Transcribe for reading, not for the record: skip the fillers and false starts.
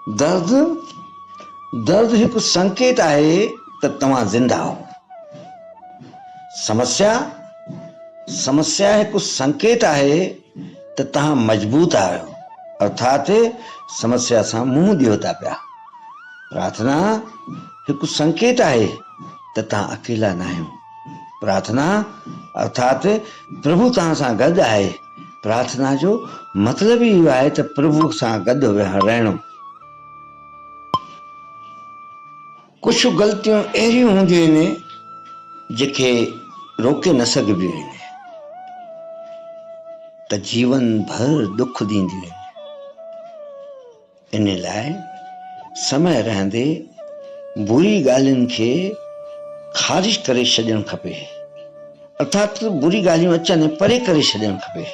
दर्द दर्द हिकु संकेत आहे त तव्हां ज़िंदा हो। समस्या समस्या हिकु संकेत आहे त तव्हां मजबूत आहियो, अर्थात समस्या सां मुंहुं ॾियो था पिया। प्रार्थना हिकु संकेत आहे त तव्हां अकेला न आहियो। प्रार्थना अर्थात प्रभु तव्हां सां गॾु आहे। प्रार्थना जो मतिलब ई इहो आहे त प्रभु सां गॾु रहणो। कुझु ग़लतियूं अहिड़ियूं हूंदियूं आहिनि जेके रोके न सघबियूं आहिनि, त जीवन भर दुख ॾींदियूं आहिनि। इन लाइ समय रहंदे बुरी ॻाल्हियुनि खे ख़ारिज करे छॾणु खपे, अर्थात बुरी ॻाल्हियूं अचनि परे करे छॾणु खपे।